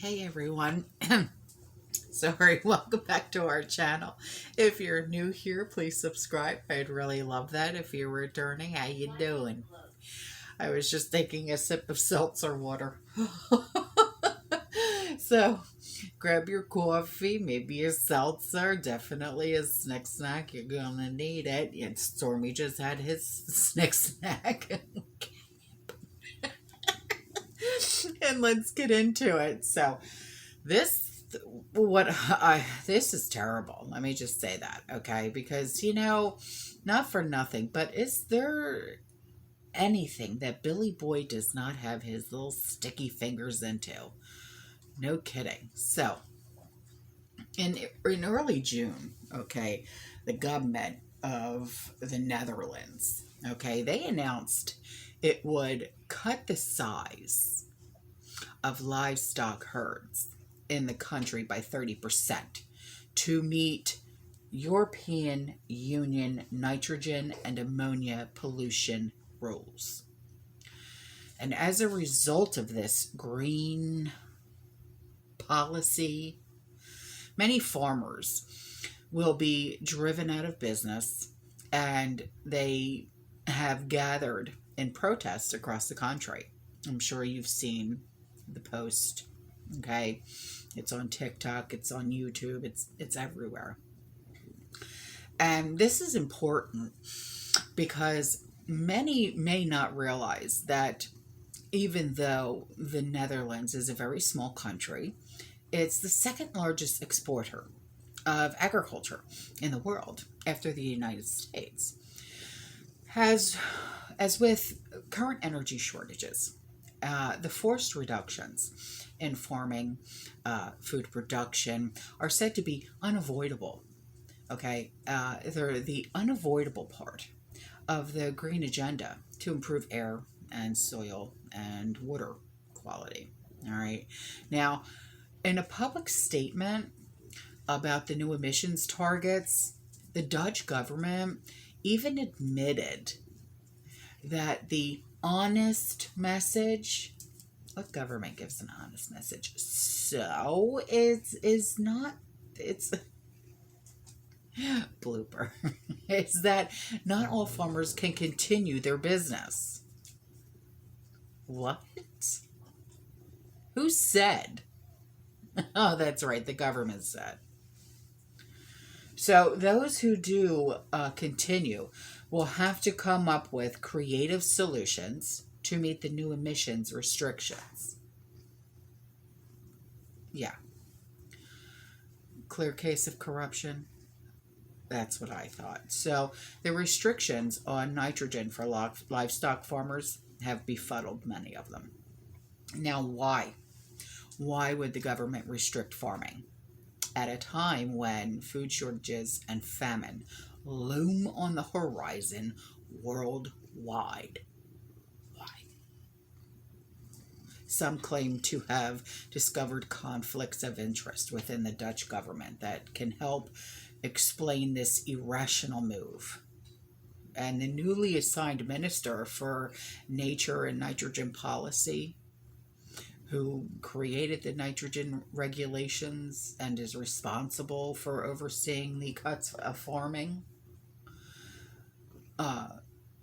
Hey everyone. Sorry, welcome back to our channel. If you're new here, please subscribe. I'd really love that. If you're returning, how you doing? I was just taking a sip of seltzer water. So grab your coffee, maybe a seltzer, definitely a snack. You're gonna need it. And Stormy just had his snack. And let's get into it. So this this is terrible. Let me just say that, okay? Because not for nothing, but is there anything that Billy Boy does not have his little sticky fingers into? No kidding. So in early June, okay, the government of the Netherlands, okay, they announced it would cut the size of livestock herds in the country by 30% to meet European Union nitrogen and ammonia pollution rules. And as a result of this green policy, many farmers will be driven out of business, and they have gathered in protests across the country. I'm sure you've seen the post. Okay, it's on TikTok, it's on YouTube, it's everywhere. And this is important because many may not realize that even though the Netherlands is a very small country, it's the second largest exporter of agriculture in the world after the United States. As with current energy shortages, the forced reductions in farming, food production are said to be unavoidable. Okay, they're the unavoidable part of the green agenda to improve air and soil and water quality. All right. Now, in a public statement about the new emissions targets, the Dutch government even admitted that the honest message, what government gives an honest message? So it's not, it's blooper, is that not all farmers can continue their business. What? Who said? Oh, that's right, the government said. So those who do continue will have to come up with creative solutions to meet the new emissions restrictions. Yeah. Clear case of corruption. That's what I thought. So the restrictions on nitrogen for livestock farmers have befuddled many of them. Now, why? Why would the government restrict farming at a time when food shortages and famine loom on the horizon worldwide? Why? Some claim to have discovered conflicts of interest within the Dutch government that can help explain this irrational move. And the newly assigned Minister for Nature and Nitrogen Policy, who created the nitrogen regulations and is responsible for overseeing the cuts of farming,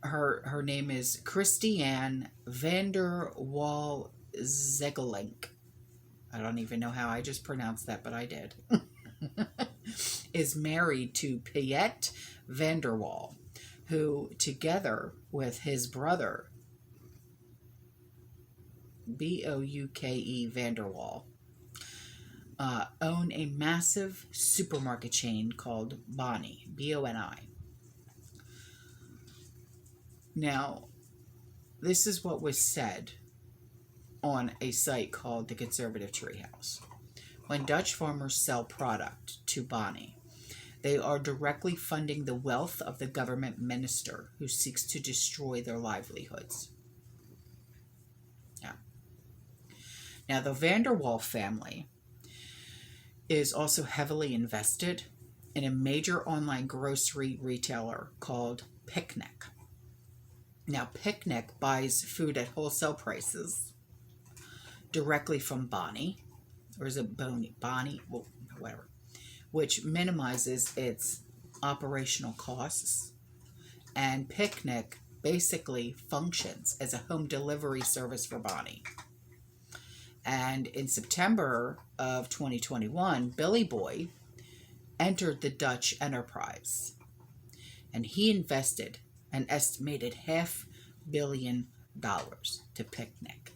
her name is Christiane van der Wal Zegelink. I don't even know how I just pronounced that, but I did. Is married to Piet van der Wal, who, together with his brother, Bouke van der Wal, own a massive supermarket chain called Boni, B-O-N-I. Now, this is what was said on a site called the Conservative Treehouse. When Dutch farmers sell product to Boni, they are directly funding the wealth of the government minister who seeks to destroy their livelihoods. Yeah. Now, the van der Wal family is also heavily invested in a major online grocery retailer called Picnic. Now, Picnic buys food at wholesale prices directly from Boni, or is it Bonnie, well, whatever, which minimizes its operational costs. And Picnic basically functions as a home delivery service for Bonnie. And in September of 2021, Billy Boy entered the Dutch enterprise, and he invested an estimated $500 million to Picnic,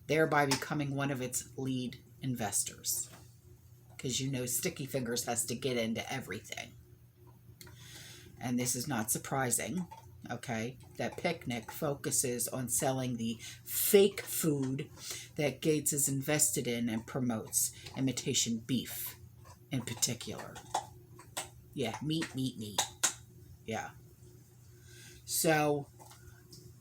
thereby becoming one of its lead investors. Because you know Sticky Fingers has to get into everything. And this is not surprising, okay, that Picnic focuses on selling the fake food that Gates is invested in and promotes, imitation beef in particular. Yeah, meat. Yeah. So,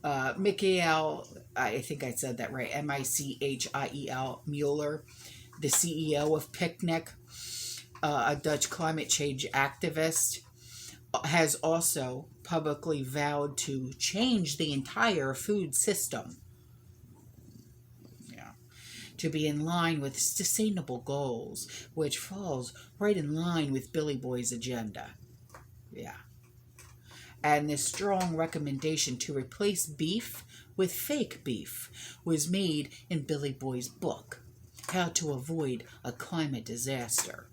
Michael, I think I said that right, Michiel Mueller, the CEO of Picnic, a Dutch climate change activist, has also publicly vowed to change the entire food system, to be in line with sustainable goals, which falls right in line with Billy Boy's agenda. Yeah. And this strong recommendation to replace beef with fake beef was made in Billy Boy's book, How to Avoid a Climate Disaster.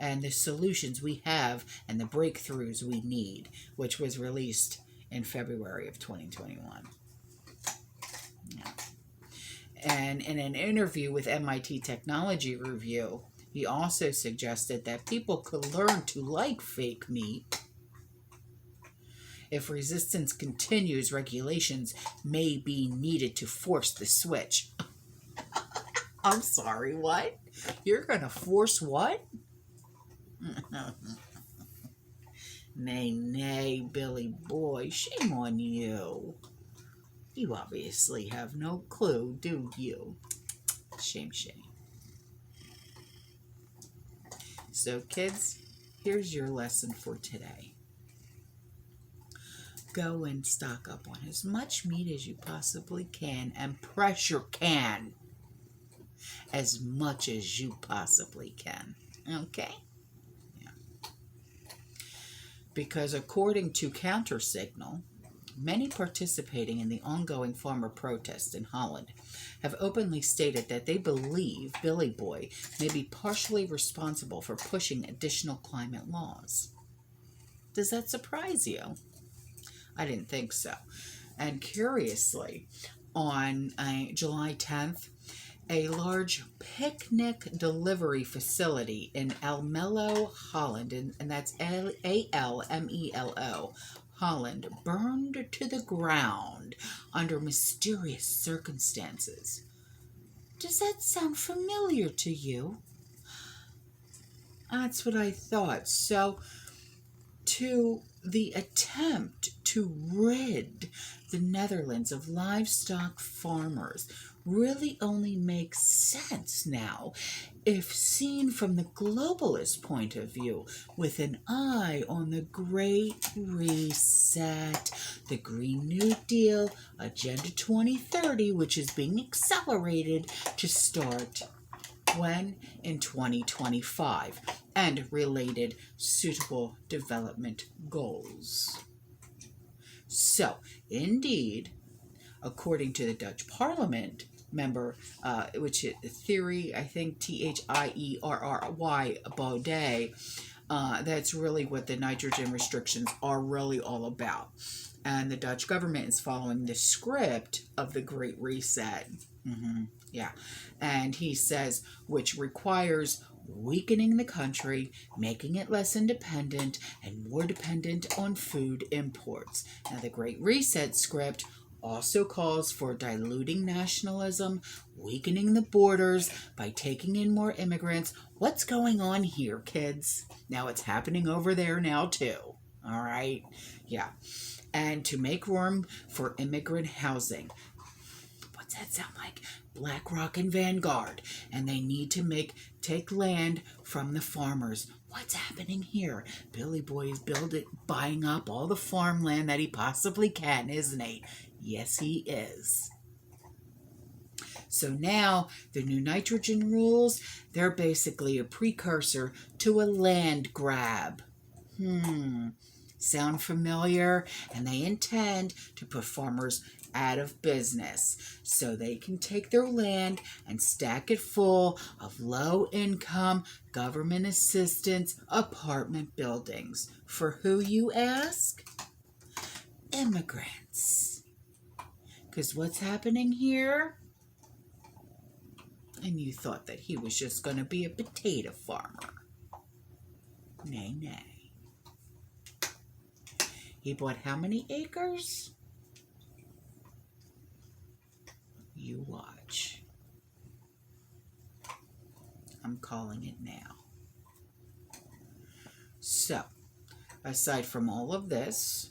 And the solutions we have and the breakthroughs we need, which was released in February of 2021. Yeah. And in an interview with MIT Technology Review, he also suggested that people could learn to like fake meat. If resistance continues, regulations may be needed to force the switch. I'm sorry, what? You're going to force what? Nay, Billy Boy, shame on you. You obviously have no clue, do you? Shame. So, kids, here's your lesson for today. Go and stock up on as much meat as you possibly can, and pressure can as much as you possibly can. Okay? Because according to Countersignal, many participating in the ongoing farmer protests in Holland have openly stated that they believe Billy Boy may be partially responsible for pushing additional climate laws. Does that surprise you? I didn't think so. And curiously, on July 10th, a large picnic delivery facility in Almelo, Holland, and that's Almelo, Holland, burned to the ground under mysterious circumstances. Does that sound familiar to you? That's what I thought. So, to the attempt to rid the Netherlands of livestock farmers really only makes sense now if seen from the globalist point of view, with an eye on the Great Reset, the Green New Deal, Agenda 2030, which is being accelerated to start when? In 2025, and related suitable development goals. So, indeed, according to the Dutch Parliament member, which is Thierry, I think Thierry Baudet, that's really what the nitrogen restrictions are really all about. And the Dutch government is following the script of the Great Reset. Yeah. And he says, which requires weakening the country, making it less independent, and more dependent on food imports. Now, the Great Reset script also calls for diluting nationalism, weakening the borders by taking in more immigrants. What's going on here, kids? Now, it's happening over there now, too. All right? Yeah. And to make room for immigrant housing. What's that sound like? BlackRock and Vanguard, and they need to take land from the farmers. What's happening here? Billy Boy is buying up all the farmland that he possibly can, isn't he? Yes, he is. So now the new nitrogen rules, they're basically a precursor to a land grab. Sound familiar? And they intend to put farmers out of business so they can take their land and stack it full of low-income government assistance apartment buildings. For who, you ask? Immigrants. Because what's happening here? And you thought that he was just going to be a potato farmer. Nay, nay. He bought how many acres? You watch. I'm calling it now. So, aside from all of this,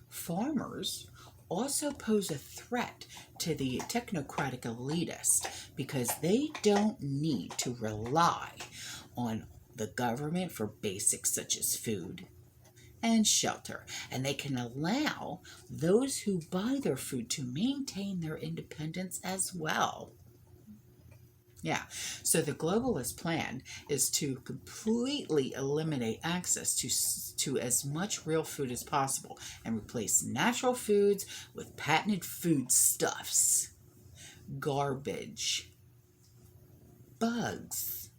farmers also pose a threat to the technocratic elitists because they don't need to rely on the government for basics such as food and shelter, and they can allow those who buy their food to maintain their independence as well. Yeah, so the globalist plan is to completely eliminate access to as much real food as possible and replace natural foods with patented foodstuffs, garbage, bugs.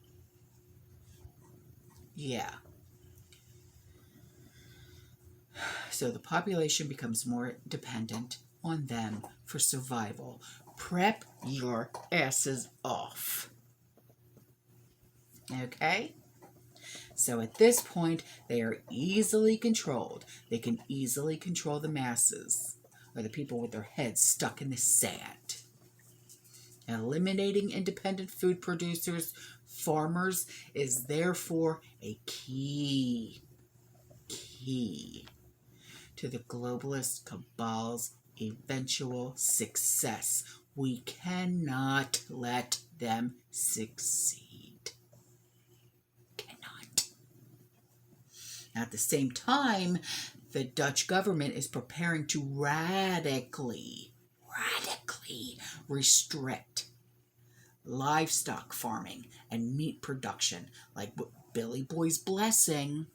Yeah. So the population becomes more dependent on them for survival. Prep your asses off. Okay? So at this point, they are easily controlled. They can easily control the masses, or the people with their heads stuck in the sand. Eliminating independent food producers, farmers, is therefore a key to the globalist cabal's eventual success. We cannot let them succeed. Cannot. At the same time, the Dutch government is preparing to radically restrict livestock farming and meat production, like Billy Boy's blessing.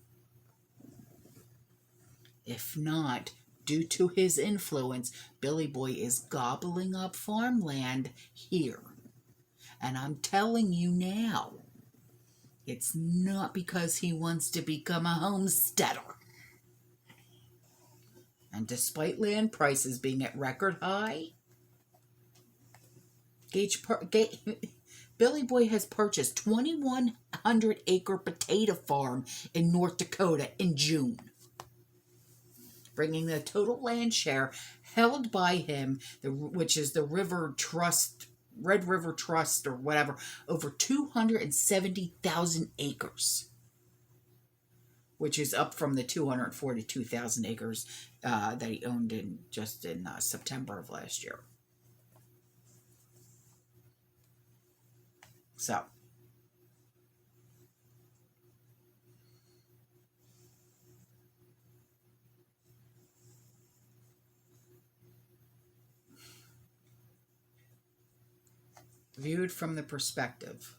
If not, due to his influence, Billy Boy is gobbling up farmland here. And I'm telling you now, it's not because he wants to become a homesteader. And despite land prices being at record high, Billy Boy has purchased 2,100-acre potato farm in North Dakota in June, bringing the total land share held by him, which is the Red River Trust or whatever, over 270,000 acres, which is up from the 242,000 acres that he owned in September of last year. So, viewed from the perspective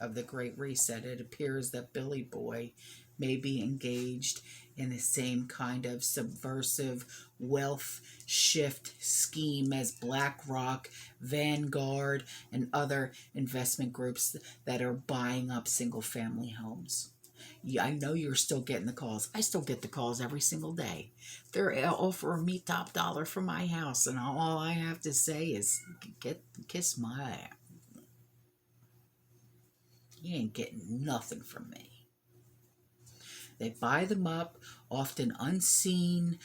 of the Great Reset, it appears that Billy Boy may be engaged in the same kind of subversive wealth shift scheme as BlackRock, Vanguard, and other investment groups that are buying up single-family homes. Yeah, I know you're still getting the calls. I still get the calls every single day. They're offering me top dollar for my house, and all I have to say is, kiss my ass. You ain't getting nothing from me. They buy them up, often unseen,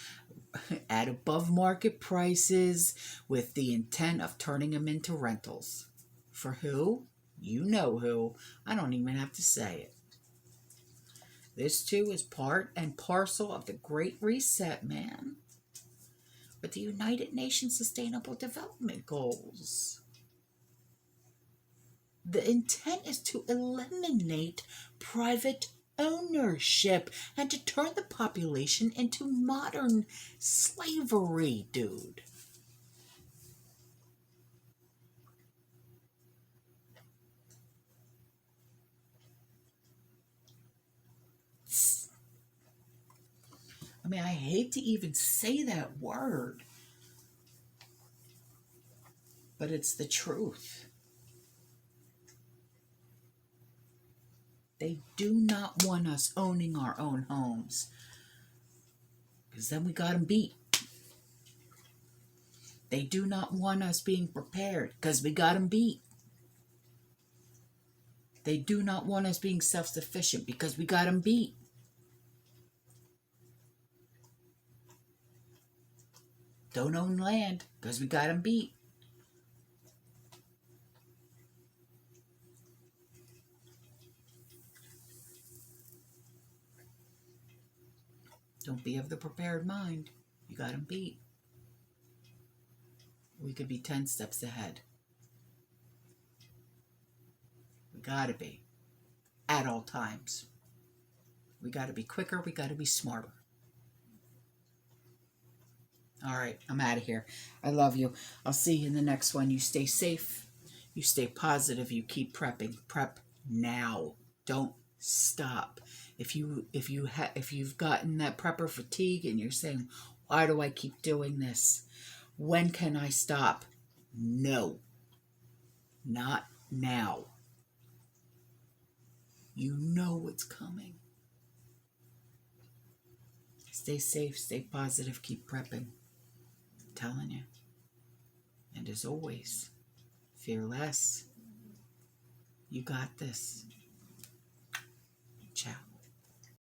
at above market prices, with the intent of turning them into rentals. For who? You know who. I don't even have to say it. This too is part and parcel of the Great Reset, man. With the United Nations Sustainable Development Goals. The intent is to eliminate private ownership and to turn the population into modern slavery, dude. I mean, I hate to even say that word, but it's the truth. They do not want us owning our own homes, because then we got them beat. They do not want us being prepared, because we got them beat. They do not want us being self-sufficient, because we got them beat. Don't own land, because we got them beat. Don't be of the prepared mind. You got them beat. We could be 10 steps ahead. We got to be. At all times. We got to be quicker. We got to be smarter. All right, I'm out of here. I love you. I'll see you in the next one. You stay safe. You stay positive. You keep prepping. Prep now. Don't stop. If you've gotten that prepper fatigue and you're saying, why do I keep doing this? When can I stop? No. Not now. You know what's coming. Stay safe, stay positive, keep prepping. I'm telling you. And as always, fear less. You got this.